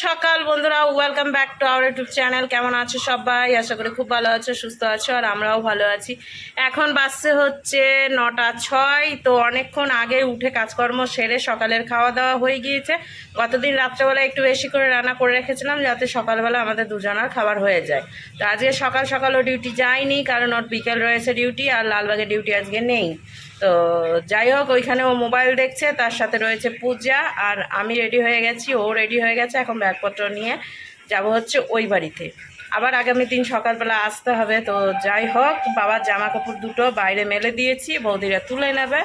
সকাল বন্ধুরা, welcome back to our YouTube channel. কেমন আছো সবাই? আশা করি খুব ভালো আছো, সুস্থ আছো, আর আমরাও ভালো আছি। এখন বাজছে হচ্ছে 9:06। তো অনেকক্ষণ আগে উঠে কাজকর্ম সেরে সকালের খাওয়া দাওয়া হয়ে গিয়েছে। গতদিন রাত্রেবেলা একটু বেশি করে রান্না করে রেখেছিলাম যাতে সকালবেলা আমাদের দুজনের খাবার হয়ে যায়। তো আজকে সকাল সকালও ডিউটি যায়নি, কারণ ওর বিকেল রয়েছে ডিউটি, আর লালবাগের ডিউটি আজকে নেই। তো যাই হোক, ওইখানে ও মোবাইল দেখছে, তার সাথে রয়েছে পূজা, আর আমি রেডি হয়ে গেছি, ও রেডি হয়ে গেছে। এখন ব্যাগপত্র নিয়ে যাব হচ্ছে ওই বাড়িতে। আবার আগামী দিন সকালবেলা আসতে হবে। তো যাই হোক, বাবার জামা কাপড় দুটো বাইরে মেলে দিয়েছি, বৌদিরা তুলে নেবে।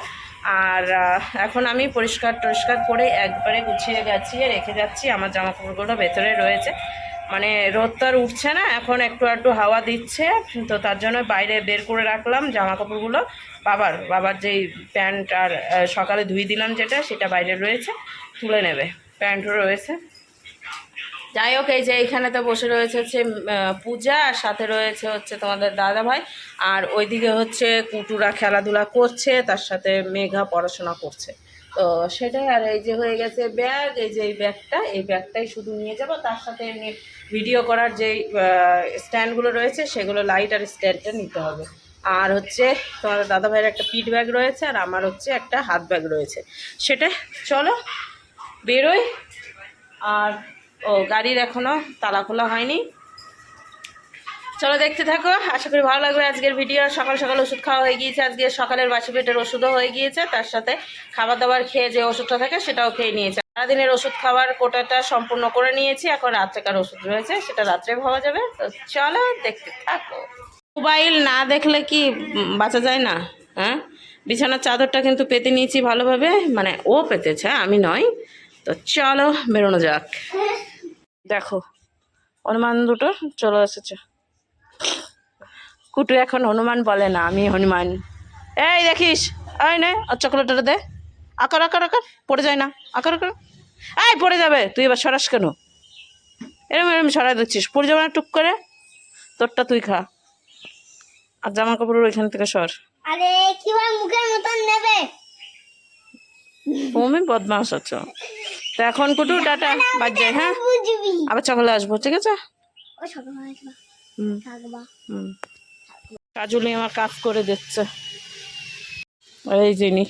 আর এখন আমি পরিষ্কার টরিষ্কার করে একবারে গুছিয়ে গাছিয়ে রেখে যাচ্ছি। আমার জামা কাপড়গুলো ভেতরে রয়েছে, মানে রোদ তো আর উঠছে না, এখন একটু একটু হাওয়া দিচ্ছে, তো তার জন্য বাইরে বের করে রাখলাম জামা কাপড়গুলো। বাবার যেই প্যান্ট আর সকালে ধুয়ে দিলাম যেটা, সেটা বাইরে রয়েছে, তুলে নেবে। প্যান্টও রয়েছে। যাই হোক, এই যে এইখানে তো বসে রয়েছে হচ্ছে পূজা, আর সাথে রয়েছে হচ্ছে তোমাদের দাদা ভাই, আর ওইদিকে হচ্ছে কুটুরা খেলাধুলা করছে, তার সাথে মেঘা পড়াশোনা করছে। তো সেটাই। আর এই যে হয়ে গেছে ব্যাগ, এই যে এই ব্যাগটাই শুধু নিয়ে যাব, তার সাথে এমনি ভিডিও করার যেই স্ট্যান্ডগুলো রয়েছে সেগুলো, লাইট আর স্ট্যান্ডটা নিতে হবে। আর হচ্ছে তোমাদের দাদা ভাইয়ের একটা পিঠ ব্যাগ রয়েছে, আর আমার হচ্ছে একটা হাত ব্যাগ রয়েছে। সেটা চলো বেরোই। আর গাড়ির এখনও তালা খোলা হয়নি, চলো দেখতে থাকো, আশা করি ভালো লাগবে আজকের ভিডিও। সকাল সকাল ওষুধ খাওয়া হয়ে গিয়েছে, আজকে সকালের বাসি পেটের ওষুধও হয়ে গিয়েছে, তার সাথে খাবার দাবার খেয়ে যে ওষুধটা থাকে সেটাও খেয়ে নিয়েছে। সারাদিনের ওষুধ খাওয়ার কোটাটা সম্পূর্ণ করে নিয়েছি, এখন রাত্রেকার ওষুধ রয়েছে, সেটা রাত্রে খাওয়া যাবে। তো চলো দেখতে থাকো। মোবাইল না দেখলে কি বাঁচা যায় না? হ্যাঁ, বিছানার চাদরটা কিন্তু পেতে নিয়েছি ভালোভাবে, মানে ও পেতেছে, আমি নয়। তো চলো বেরোনো যাক। দেখো হনুমান দুটো চলে এসেছে। কুটু এখন হনুমান বলে না, আমি হনুমান। এই দেখিস, এই নে চকলেটটা দে। আকার আকার আকার পড়ে যায় না, আকার আকার। এই পড়ে যাবে, তুই এবার সরাস কেন? এরম এরম সরাই দিচ্ছিস, পড়ে যাবে না টুক করে। তোরটা তুই খা, আর জামা কাপড় ওইখান থেকে সর। আরে কিভাবে মুখের মতন নেবে? তুমি বদমাস আছো। তো এখন কুটু টাটা, বাদ যায়। হ্যাঁ, আবার সকালে আসবো, ঠিক আছে? কাজলি আমার কাজ করে দিচ্ছে। এই জিনিস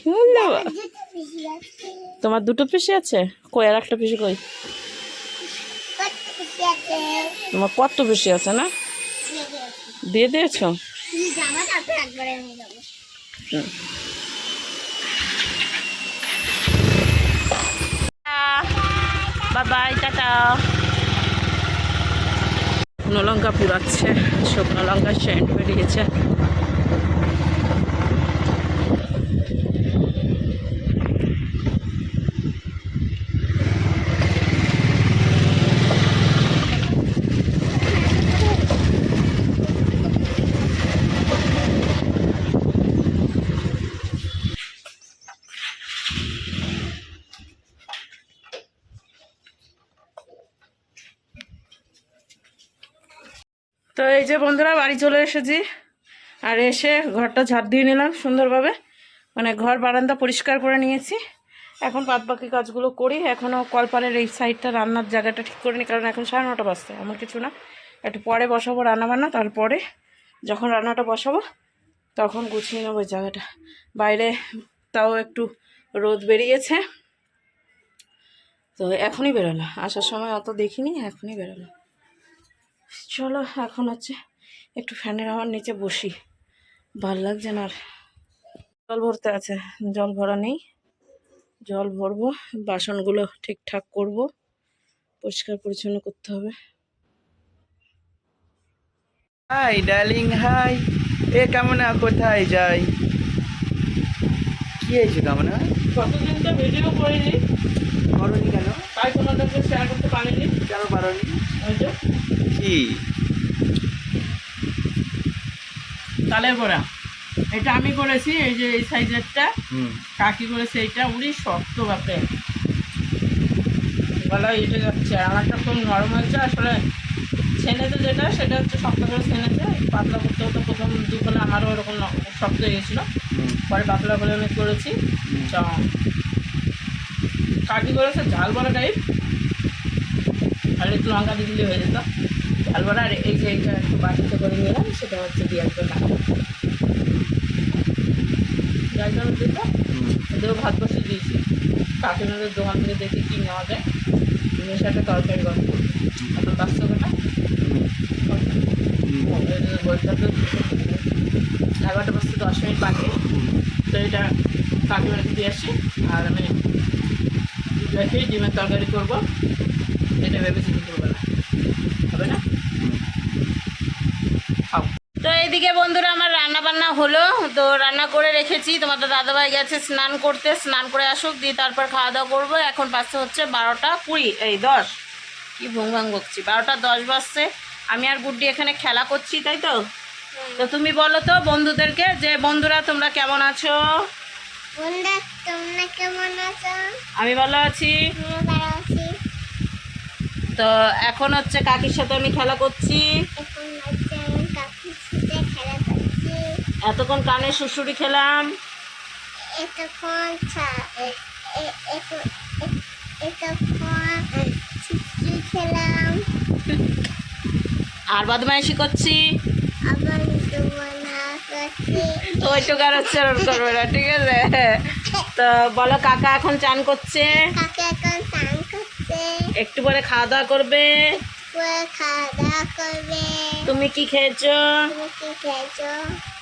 তোমার দুটো পিসি আছে? কই আর একটা পিসি কই? তোমার কত পিসি আছে না? দিয়ে দিয়েছো? Bye, tata. শুকনো লঙ্কা পুড়াচ্ছে, শুকনো লঙ্কা সেন্ট বেরিয়েছে। তো এই যে বন্ধুরা, বাড়ি চলে এসেছি, আর এসে ঘরটা ঝাড় দিয়ে নিলাম সুন্দরভাবে, মানে ঘর বারান্দা পরিষ্কার করে নিয়েছি। এখন বাদ বাকি কাজগুলো করি। এখনও কলপারের এই সাইডটা রান্নার জায়গাটা ঠিক করিনি, কারণ এখন 9:30 বাজছে। এমন কিছু না, একটু পরে বসাবো রান্নাবান্না, তারপরে যখন রান্নাটা বসাবো তখন গুছিয়ে নেবো ওই জায়গাটা। বাইরে তাও একটু রোদ বেরিয়েছে, তো এখনই বেরোলো, আসার সময় অত দেখিনি, এখনই বেরোলো। চলো এখন হচ্ছে একটু ফ্যানের হাওয়ার নিচে বসি, ভাল লাগছে না। আর জল ভরতে আছে, জল ভরা নেই, জল ভরবো, বাসনগুলো ঠিকঠাক করব, পরিষ্কার পরিচ্ছন্ন করতে হবে। Hi darling, high. এ কেমন কোথায় যাই? কি হয়েছে কেমন? কতদিন তো ভিডিও করিনি, করনি কেন? তাই তোমাদেরকে শেয়ার করতে পারিনি। কেন পারোনি? ওই যে কি তালের বড়া, এটা আমি করেছি, এই যে এই সাইজেরটা। কাকি করেছে এইটা, উড়ি শক্ত বাপে, গলায় উঠে যাচ্ছে। আমারটা খুব নরম হয়েছে, আসলে ছেনেতে যেটা সেটা হচ্ছে শক্ত করে ছেনেছে, পাতলা করতে হতো প্রথম দুপুরে, আমারও ওরকম শক্ত হয়ে গেছিলো, পরে পাতলা করে আমি করেছি। কাকি করেছে ঝাল বড়া টাইপ, একটু লঙ্কা দিয়ে দিলে হয়ে যেত ঝাল বড়া। আর এই যে এইটা একটু বাটিতে করে নিলাম, সেটা হচ্ছে পেঁয়াজ বড়া। যাই জন্য দিত এতেও ভাত বসিয়ে দিয়েছি। কাকিমাদের দোকান থেকে দেখি কি নেওয়া যায়, নিয়ে এসে একটা তরকারি গল্প এখন 500 টাকা বইটা তো 11টা বাজতে 10 মিনিট বাকি। তো এটা কাকিমাকে দিয়ে আসি, আর আমি রেখে ডিমের তরকারি করবো। এটা ভেবেছি কিন্তু হবে না, হবে না। খাও। তো এইদিকে বন্ধুরা আমার রান্না বান্না হলো, তো রান্না করে রেখেছি। তোমাদের দাদাভাই গেছে স্নান করতে, স্নান করে আসুক, দিয়ে তারপর খাওয়া দাওয়া করবো। এখন বাজছে হচ্ছে 12টা 20, এই 10 কি ভুং ভাং বকছি, 12টা 10 বাজছে। আমি আর গুড্ডি এখানে খেলা করছি, তাই তো? তো তুমি বলো তো বন্ধুদেরকে যে বন্ধুরা তোমরা কেমন আছো? বন্ধুরা তোমরা কেমন আছো? আমি ভালো আছি। আমি ভালো আছি। তো এখন হচ্ছে কাকির সাথে আমি খেলা করছি। এখন হচ্ছে আমি কাকুর সাথে খেলা করছি। এতক্ষণ কানে সুড়সুড়ি খেলাম। এতক্ষণ ছুটি খেলাম। আর বদমাইশি করছি। আবার দুবনা করছি। তো ওইটুকু আর উচ্চারণ করবে না, ঠিক আছে? তো বলো কাকা এখন চান করছে, কাকে এখন স্নান করছে। একটু পরে খাওয়া দাওয়া করবে। পরে খাওয়া দাওয়া করবে। তুমি কি খেয়েছো? তুমি কি খেয়েছো?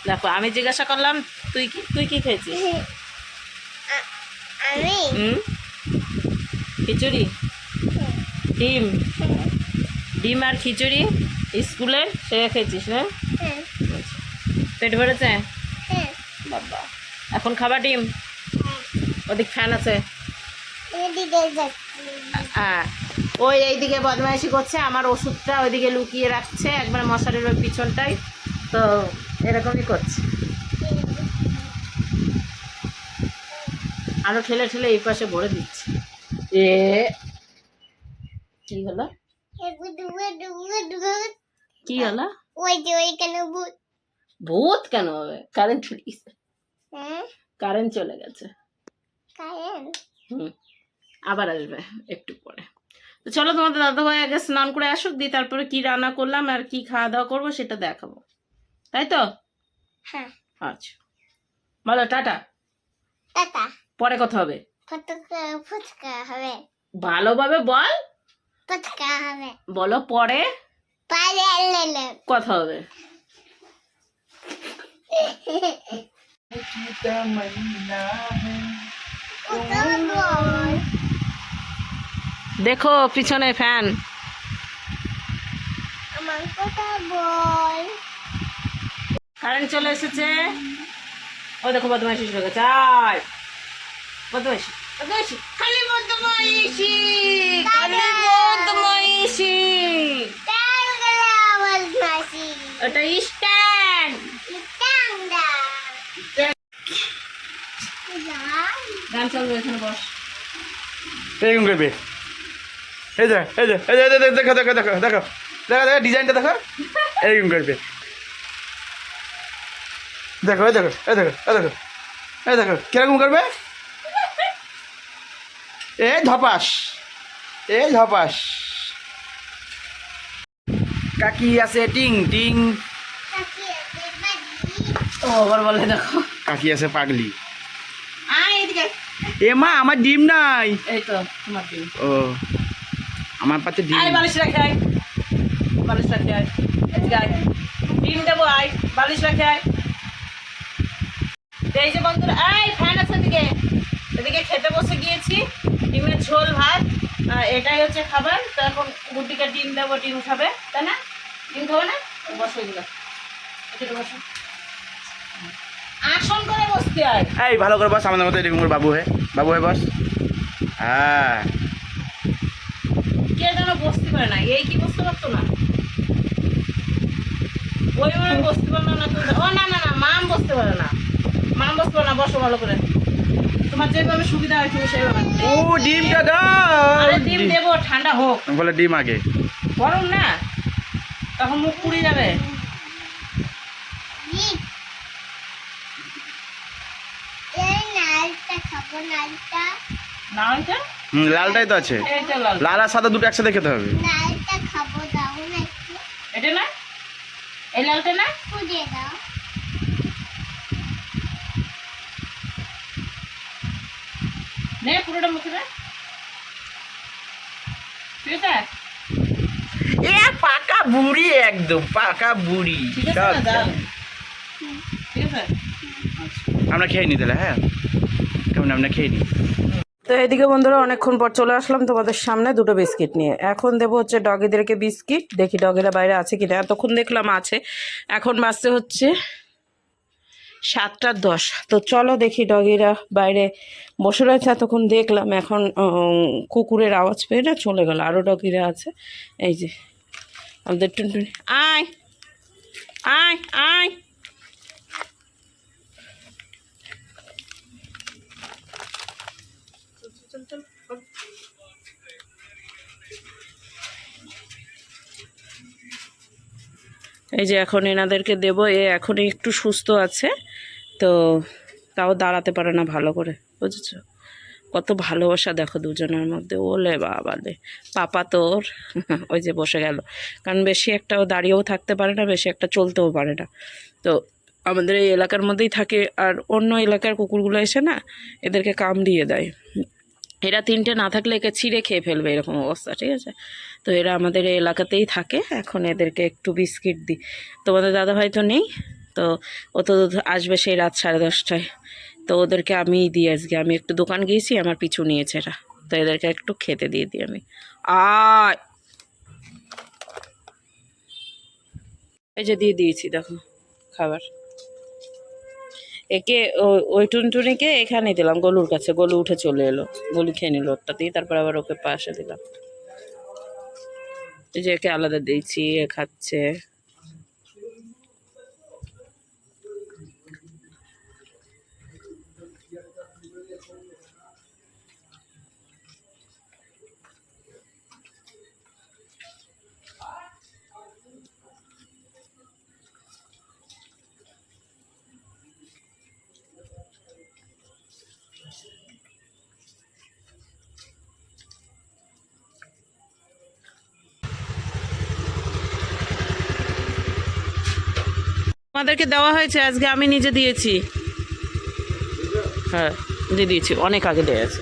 দেখো আমি জিজ্ঞাসা করলাম তুই কি খেয়েছিস? আমি খিচুড়ি, ডিম, ডিম আর খিচুড়ি স্কুলে সে খেয়েছিস না? হ্যাঁ পেট ভরেছে? হ্যাঁ বাবা এখন খাবার ডিম? হ্যাঁ ওদিক ফ্যান আছে। এদিকে যাচ্ছি। হ্যাঁ ওই এইদিকে বদমাইশি করছে, আমার ওষুধটা ওইদিকে লুকিয়ে রাখছে একবার মশারির ওই পিছনটাই। তো এরকমই করছে, আরো ঠেলে ঠেলে এই পাশে ভরে দিচ্ছে। এ কি হলো? কি হলো? ওই যে ওইখানে ভূত। ভূত কেন হবে? কারেন্ট চলে গেছে, হ্যাঁ কারেন্ট চলে গেছে। কারেন্ট। আবার আসবে একটু পরে। তো চলো তোমাদের দাদাভাই আগে স্নান করে আসুক, দিয়ে তারপরে কি রান্না করলাম আর কি খাওয়া দাওয়া করবো সেটা দেখাবো, তাই তো? হ্যাঁ আচ্ছা বলো টাটা, টাটা। পরে কথা হবে। ফুচকা ফুচকা হবে। ভালোভাবে বল। ফুচকা হবে। বলো পরে পায়ে লেলে। কথা হবে। দেখো পিছনে ফ্যান। আমার কথা বল। কারেন্ট চলে এসেছে। ও দেখো বদমাইশি শুরু গেছে। আয় বদমাইশি, বদমাইশি, খালি বদমাইশি, খালি বদমাইশি। তার গলা আওয়াজ নাসি। ওটা স্ট্যান্ড। ইতাঙ্গা। গান চলবে, এখানে বস। এরকম করবে। এই যে এই যে এই যে এই যে, দেখো দেখো দেখো দেখো দেখো দেখো ডিজাইনটা দেখো, এরকম করবে। দেখো এই দেখো এই দেখো এই দেখো এই দেখো কিরকম করবে। এ ধপাস, এ ধপাস। কাকি আছে টিং টিং। ও আবার বলে দেখো। কাকি আছে পাগলি। আয় এদিকে। এ মা আমার ডিম নাই। এই তো তোমার ডিম। ও আমার পাতে ডিম। আয় বালিশ রাখে আয়, বালিশ রাখে আয়, এদিকে আয়, ডিম দেবো আয়, বালিশ রাখে আয়। তো এই যে বন্ধুরা, আয় ফ্যান আছে এদিকে, এদিকে খেতে বসে গিয়েছি। ডিমের ঝোল ভাত, এটাই হচ্ছে খাবার। তো এখন গুড্ডিকে ডিম দেবো, ডিম খাবে তাই না? ডিম খাবে না? বসো এদিকে, এদিকে বসো। আসন করে বসতে হয়। এই ভালো করে বস, আমাদের মতো এরকম করে বাবু হয়ে বস। হ্যাঁ কে যেন বসতে পারে না, এই কি বসতে পারতো না? ওই মানে বসতে পারলো না তো। ও না না না, মাম বসতে পারে না, মাম বসতে পারে না। বসো ভালো করে, তোমার যেভাবে সুবিধা হয় তুমি সেইভাবে। ও ডিমটা দাও। আরে ডিম দেবো, ঠান্ডা হোক। বলে ডিম আগে। গরম না, তখন মুখ পুড়ে যাবে। নালটা খাবো নালটা। না ওইটা লালটাই তো আছে, এইটা লাল। লাল আর সাদা দুটো একসাথে খেতে হবে। লালটা খাবো, দাও না একটু। এটা না, এই লালটা না। পুড়িয়ে দাও। নে পুরোটা মুখে দে, ঠিক আছে? এ পাকা বুড়ি, একদম পাকা বুড়ি। ঠিক আছে না, দাও। ঠিক আছে। আমরা খেয়ে নি তাহলে, হ্যাঁ কেমন আমরা খেয়ে নি। তো এদিকে বন্ধুরা অনেকক্ষণ পর চলে আসলাম তোমাদের সামনে দুটো বিস্কিট নিয়ে। এখন দেবো হচ্ছে ডগিদেরকে বিস্কিট, দেখি ডগিরা বাইরে আছে কিনা। এতক্ষণ দেখলাম আছে, এখন বাজতে হচ্ছে 7:10। তো চলো দেখি, ডগিরা বাইরে বসে রয়েছে, এতক্ষণ দেখলাম। এখন কুকুরের আওয়াজ পেয়ে না চলে গেল। আরও ডগিরা আছে, এই যে আমাদের টুনটুনি। আয় আয় আয়, এই যে এখন এনাদেরকে দেবো। এ এখন একটু সুস্থ আছে, তো তাও দাঁড়াতে পারে না ভালো করে, বুঝেছো? কত ভালোবাসা দেখো দুজনের মধ্যে। ওলে বাবালে, পাপা তোর ওই যে বসে গেল। কারণ বেশি একটাও দাঁড়িয়েও থাকতে পারে না, বেশি একটা চলতেও পারে না। তো আমাদের এই এলাকার মধ্যেই থাকে, আর অন্য এলাকার কুকুরগুলো এসে না এদেরকে কামড়িয়ে দেয়। এরা তিনটে না থাকলে একে ছিঁড়ে খেয়ে ফেলবে, এরকম অবস্থা, ঠিক আছে? তো এরা আমাদের এই এলাকাতেই থাকে। এখন এদেরকে একটু বিস্কিট দিই। তোমাদের দাদাভাই তো নেই, তো ও তো আসবে সেই রাত 10:30টায়। তো ওদেরকে আমিই দিই আজকে। আমি একটু দোকান গিয়েছি, আমার পিছু নিয়েছে এরা, তো এদেরকে একটু খেতে দিয়ে দিই আমি। আয়, এই যে দিয়ে দিয়েছি দেখো খাবার। একে ওই টুনটুনিকে এখানে দিলাম, গলুর কাছে। গলু উঠে চলে এলো, গলু খেয়ে নিল ওরটাতেই, তারপর আবার ওকে পাশে দিলাম। এই যে একে আলাদা দিয়েছি, এ খাচ্ছে। আমাদেরকে দেওয়া হয়েছে আজকে, আমি নিজে দিয়েছি। হ্যাঁ দিয়ে দিয়েছি, অনেক আগে দেওয়া আছে,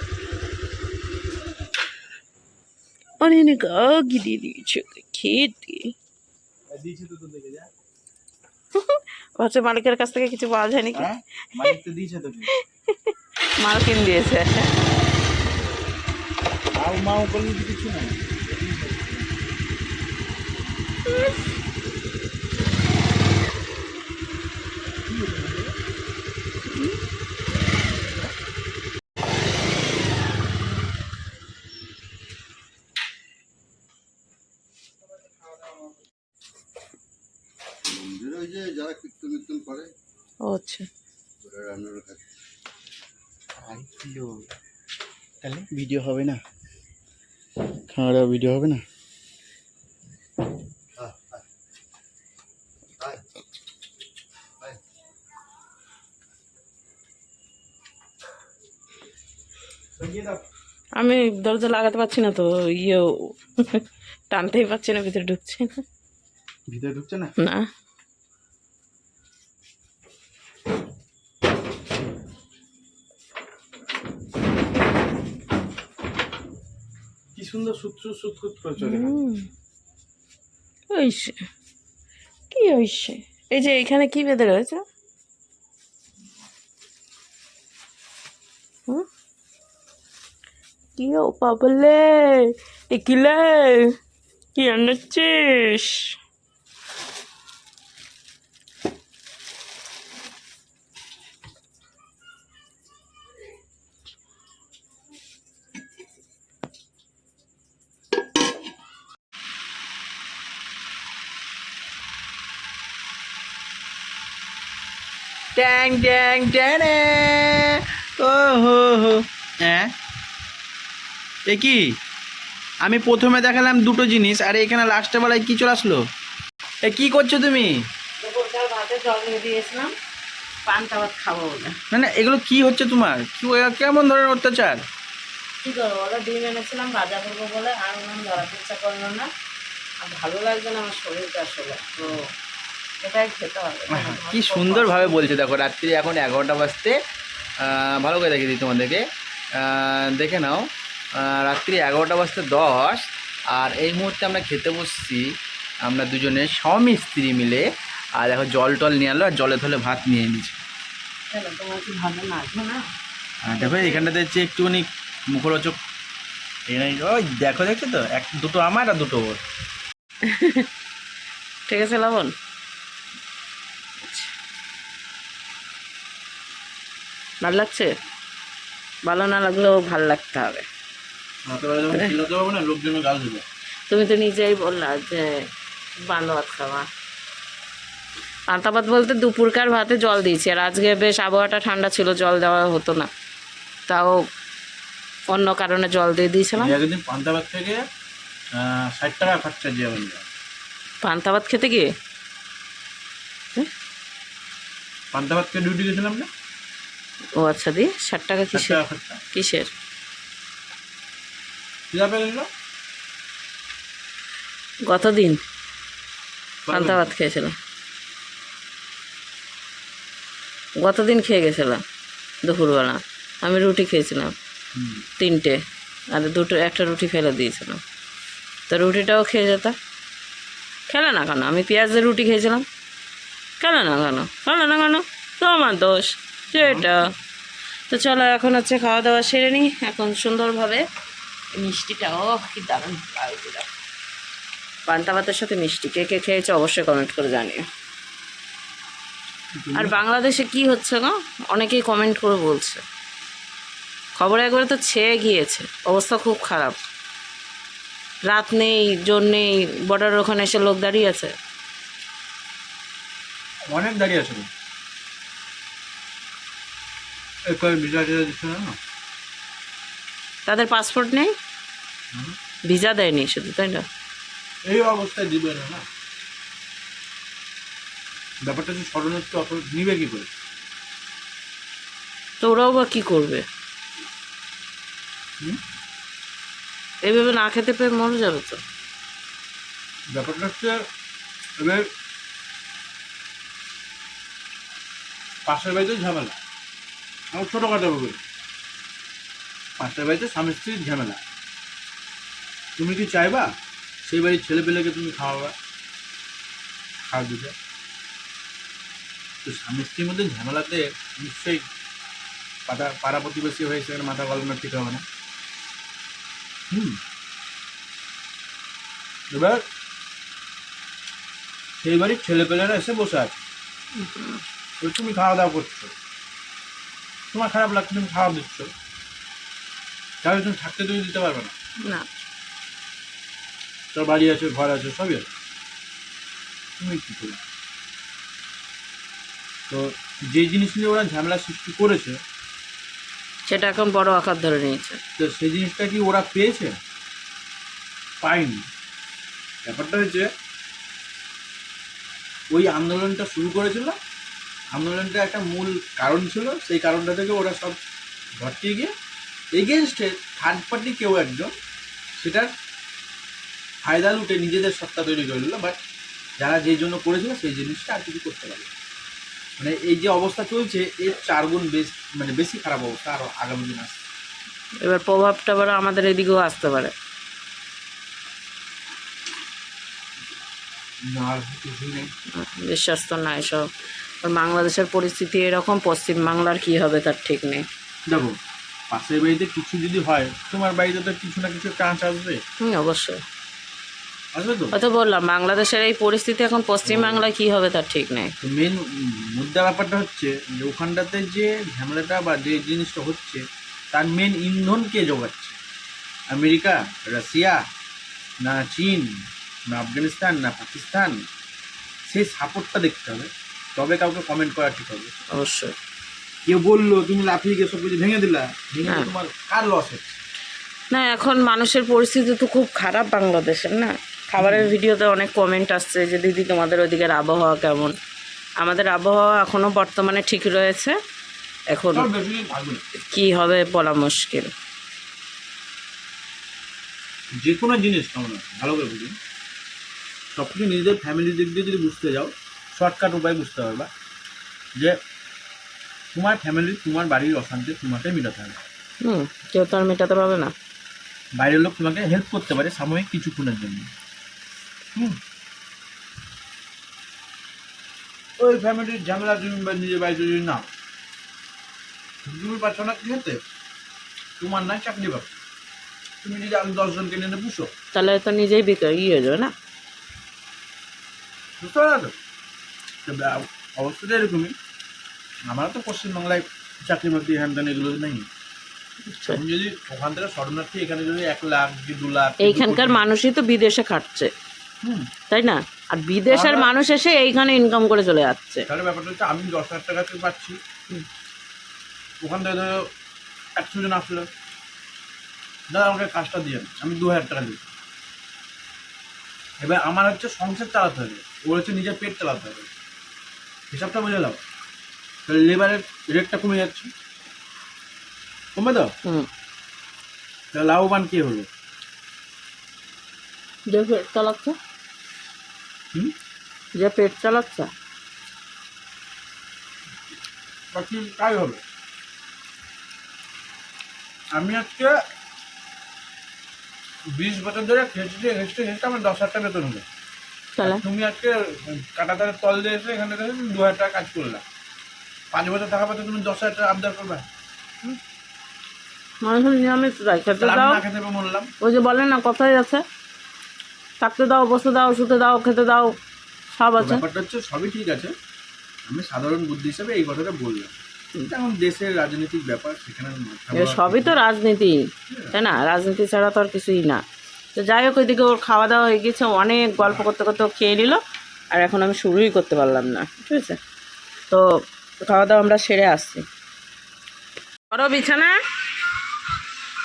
অনেক আগে দিয়ে দিয়েছি খেতে। হচ্ছে মালিকের কাছ থেকে কিছু পাওয়া যায়নি কি? মালকিন দিয়েছে। ওই যে যারা কীর্তন কীর্তন করে ও আচ্ছা, ওরা রান্নার কাজ। তাহলে ভিডিও হবে না, খাওয়া ভিডিও হবে না। আমি দরজা লাগাতে পারছি না তো, টানতেই পারছি না, ভিতরে ঢুকছে না। ভিতরে ঢুকছে না? না, কি সুন্দর সুত করে চলে গেল। ওইসে কি ওইসে, এই যে এখানে কি বেঁধে রয়েছে? কি ও পাবলে, টিকিলে কি আনছিস? ট্যাং ট্যাং ট্যানে, ও হো হো। হ্যাঁ এ কি, আমি প্রথমে দেখালাম দুটো জিনিস, আর এখানে লাস্টে বেলায় কি চলে আসলো? এ কি করছো তুমি? ভাতে জল দিয়ে দিয়েছিলাম, পান্তা ভাত খাবো বলে। না না, এগুলো কি হচ্ছে তোমার? কি কেমন ধরনের অত্যাচার? কী করবো বলো, ডিম এনেছিলাম ভাজা করবো বলে, আর ওনার ধরাতে ইচ্ছা করলো না, আর ভালো লাগছে না আমার শরীরটা আসলে, তো এটাই খেতে হবে। কি সুন্দরভাবে বলছে, দেখো রাত্রি এখন 11টা বাজতে, ভালো করে দেখে দিই তোমাদেরকে, দেখে নাও, রাত্রি 11টা বাজতে 10, আর এই মুহূর্তে আমরা খেতে বসছি আমরা দুজনে স্বামী স্ত্রী মিলে। আর দেখো জল টল নিয়ে আলো, আর জলে থলে ভাত নিয়ে নিয়েছি। চলো, তোমার কি ভালো লাগবে না? আর দেখো এখানটাতে হচ্ছে একটুখানি মুখরোচক, এখানে ওই দেখো, দেখছো তো, দুটো আমার আর দুটো ওর। ঠিক আছে লবণ, ভালো লাগছে? ভালো না লাগলেও ভাল লাগতে হবে। লোকজনের গাল দেবে। তুমি তো নিজেই বললা যে বাংলা ভাত খাওয়া। পান্তা ভাত বলতে দুপুরকার ভাতে জল দিয়েছি, আর আজকে বেশ আবহাওয়াটা ঠান্ডা ছিল, জল দেওয়া হতো না, তাও অন্য কারণে জল দিয়ে দিয়েছিলাম। একদিন পান্তা ভাত থেকে 60 টাকা খরচা দিয়ে পান্তা ভাত খেতে গিয়ে পান্তা ভাত খেয়ে ডিউটি গেছিলাম না। ও আচ্ছা, দিয়ে 60 টাকা কিসের? খরচা কিসের? গতদিন পান্তা ভাত খেয়েছিলাম, গতদিন খেয়ে গেছিলাম দুপুরবেলা। আমি রুটি খেয়েছিলাম 3টে, আর একটা রুটি ফেলে দিয়েছিলাম, তো রুটিটাও খেয়ে যেত। খেলে না কেন? আমি পেঁয়াজের রুটি খেয়েছিলাম, খেলে না কেন? তো আমার দোষ সেটা। তো চলো এখন হচ্ছে খাওয়া দাওয়া সেরে নিই এখন সুন্দরভাবে। মিষ্টিটা কি দারুণ লাগছে, পান্তা ভাতের সাথে মিষ্টি। কে কে খেয়েছে অবশ্যই কমেন্ট করে জানিও। আর বাংলাদেশে কি হচ্ছে গো, অনেকেই কমেন্ট করে বলছে, খবরে একবারে তো ছেয়ে গিয়েছে, অবস্থা খুব খারাপ। রাত নেই, জোর নেই, বর্ডারের ওখানে এসে লোক দাঁড়িয়ে আছে, অনেক দাঁড়িয়ে আছে। তাদের পাসপোর্ট নেই, ভিসা দেয়নি শুধু, তাই না? এই অবস্থায় দিবে না। ব্যাপারটা হচ্ছে শরণার্থী অত নিবে কি করে? তো ওরাও বা কী করবে? এইভাবে না খেতে পেয়ে মরে যাবে তো। ব্যাপারটা হচ্ছে এবার পাশের বাড়িতে ঝামেলা, আমার ছোটোখাটো বলি, পাশের বাড়িতে স্বামী স্ত্রীর ঝামেলা। তুমি কি চাইবা সেই বাড়ির ছেলে পেলেকে তুমি খাওয়াবা, খাওয়া দিতে? তো স্বামী স্ত্রীর মধ্যে ঝামেলাতে নিশ্চয়ই পাড়া প্রতিবেশী হয়ে সেখানে মাথা গলানো ঠিক হবে না। এবার সেই বাড়ির ছেলেপেলেরা এসে বসে আছে, তুমি খাওয়া দাওয়া করছো, তোমার খারাপ লাগছে, তুমি খাওয়া দিচ্ছ, তাহলে তুমি থাকতে তুমি দিতে পারবে না। না, তোর বাড়ি আছে, ঘর আছে, সবই আছে, তুমি কী করবে? তো যে জিনিস নিয়ে ওরা ঝামেলা সৃষ্টি করেছে সেটা এখন বড় আকার ধরে নিয়েছে। তো সেই জিনিসটা কি ওরা পেয়েছে? পায়নি। ব্যাপারটা হচ্ছে ওই আন্দোলনটা শুরু করেছিল, আন্দোলনটা একটা মূল কারণ ছিল, সেই কারণটা থেকে ওরা সব ঘটতে গিয়ে এগেনস্টে থার্ড পার্টি কেউ একজন সেটার ফায়দা লুটে নিজেদের সত্তা তৈরি করে দিল। বাট যারা যেই জন্য করেছিল সেই জিনিসটা আর কিছু করতে পারবে, মানে এই যে অবস্থা চলছে এর 4 গুণ বেশি খারাপ অবস্থা আরও আগামী দিন আসছে। এবার প্রভাবটা আবার আমাদের এদিকেও আসতে পারে। বিশ্বাস তো নাই সব। আর বাংলাদেশের পরিস্থিতি এরকম, পশ্চিম বাংলার কি হবে তার ঠিক নেই। দেখো পাশের বাড়িতে কিছু যদি হয়, তোমার বাড়িতে তো কিছু না কিছু চান্স আসবে। অবশ্যই আসবে তো। হয়তো বললাম বাংলাদেশের এই পরিস্থিতি এখন পশ্চিম বাংলায় কি হবে তার ঠিক নেই। তো মেন মুদ্রা ব্যাপারটা হচ্ছে যে ওখানটাতে যে ঝামেলাটা বা যে জিনিসটা হচ্ছে তার মেন ইন্ধন কে যোগাচ্ছে? আমেরিকা, রাশিয়া, না চীন, না আফগানিস্তান, না পাকিস্তান? সেই সাপোর্টটা দেখতে হবে, তবে কাউকে কমেন্ট করা ঠিক হবে। অবশ্যই। কেউ বললো তুমি লাফিয়ে গিয়ে সব কিছু ভেঙে দিলা, হ্যাঁ। তোমার কার লস হচ্ছে? না, এখন মানুষের পরিস্থিতি তো খুব খারাপ বাংলাদেশের, না? খাবারের ভিডিওতে অনেক কমেন্ট আসছে যে দিদি তোমাদের ওদিকের আবহাওয়া কেমন? আমাদের আবহাওয়া এখনও বর্তমানে ঠিক রয়েছে, এখন কি হবে বলা মুশকিল। যে কোনো জিনিস কেমন আছে ভালো করে বুঝুন, সব কিছু নিজেদের ফ্যামিলির দিক দিয়ে যদি বুঝতে যাও, শর্টকাট উপায় বুঝতে পারবা যে তোমার ফ্যামিলি, তোমার বাড়ির অশান্তি তোমাকে মেটাতে হবে। কেউ তো আর মেটাতে পারবে না। বাইরের লোক তোমাকে হেল্প করতে পারে সাময়িক কিছুক্ষণের জন্য। ওই ফ্যামিলির ঝামেলা তুমি নিজের বাড়িতে যদি না, তুমি পাচ্ছ না কি হতে, তোমার না চাকরি পাবে, তুমি যদি আরো 10 জনকে নিয়ে পুষো, তাহলে তো নিজেই বেকার হয়ে যাবে না। বুঝতে পারো তো? অবস্থাটা এরকমই। আমরা তো পশ্চিমবাংলায় চাকরি বাকরি হ্যান্ডান এগুলো নেই। তুমি যদি ওখান থেকে শরণার্থী এখানে যদি 1 লাখ কি 2 লাখ, এইখানকার মানুষই তো বিদেশে খাটছে, হুম, তাই না? আর বিদেশের মানুষ এসে এইখানে ইনকাম করে চলে যাচ্ছে। তাহলে ব্যাপারটা হচ্ছে আমি 10,000 টাকা থেকে পাচ্ছি, ওখান থেকে ধরো 100 জন আসলো, দাদা আমাকে কাজটা দিয়ে আমি 2,000 টাকা দিই। এবার আমার হচ্ছে সংসার চালাতে হবে, ওর হচ্ছে নিজের পেট চালাতে হবে, হিসাবটা বুঝে নাও। তাহলে লেবারের রেটটা কমে যাচ্ছে, কমবে তো? তাহলে লাভবান কে হলো? যে পেট চালাচ্ছে, হুম, যে পেট চালাচ্ছে। বাকি তাই হবে। আমি আজকে 20 বছর ধরে খেয়েছি, আমার 10,000 টাকা বেতন হলো। তাহলে তুমি আজকে কাটাতারের তল দিয়ে এসে এখানে দেখে 2,000 টাকা কাজ করলা, 5 বছর টাকা পাতে তুমি 10,000 টাকা আবদার করবে? মানুষের নিরামিষ তাই খেতে তাহলে আমি দাও। না খেতে পেয়ে মরলাম। ওই যে বলে না কথাই আছে, থাকতে দাও, বসতে দাও, শুতে দাও, খেতে দাও, সব তো আছে। ব্যাপারটা হচ্ছে সবই ঠিক আছে, আমি সাধারণ বুদ্ধি হিসাবে এই কথাটা বললাম। এখন দেশের রাজনৈতিক ব্যাপার, সেখানে মাথা এবার ঘামাবার সবই তো কিছু নেই। রাজনীতি, তাই না? রাজনীতি ছাড়া তো আর কিছুই না। তো যাই হোক, ওইদিকে ওর খাওয়া দাওয়া হয়ে গেছে, অনেক গল্প করতে করতে ও খেয়ে নিল, আর এখন আমি শুরুই করতে পারলাম না, ঠিক আছে? তো খাওয়া দাওয়া আমরা সেরে আসছি। বড় বিছানা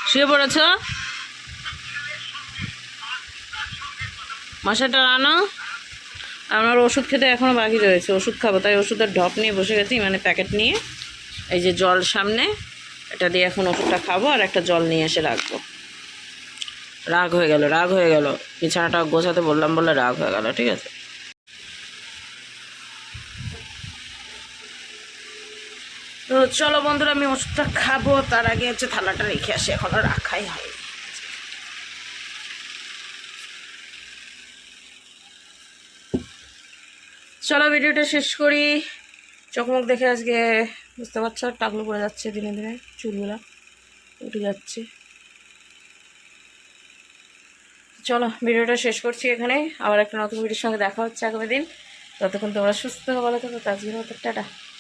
শুয়ে পড়েছ, মশাটা আনো। আমার ওষুধ খেতে এখনও বাকি রয়েছে, ওষুধ খাবো, তাই ওষুধের ঢপ নিয়ে বসে গেছি, মানে প্যাকেট নিয়ে। এই যে জল সামনে, এটা দিয়ে এখন ওষুধটা খাবো, আর একটা জল নিয়ে এসে রাখবো। রাগ হয়ে গেল, রাগ হয়ে গেল, বিছানাটা গোছাতে বললাম বলে রাগ হয়ে গেল, ঠিক আছে? তো চলো বন্ধুরা, আমি ওষুধটা খাবো, তার আগে হচ্ছে থালাটা রেখে আসি, এখনো রাখাই হয়নি। চলো ভিডিওটা শেষ করি। চকমক দেখে আজকে বুঝতে পারছো টাকলু পড়ে যাচ্ছে, দিনে দিনে চুলগুলা উঠে যাচ্ছে। চলো ভিডিওটা শেষ করছি এখানে, আবার একটা নতুন ভিডিওর সঙ্গে দেখা হচ্ছে আগামী দিন। ততক্ষণ তোমরা সুস্থ ভালো থাকো, তার জন্য টাটা।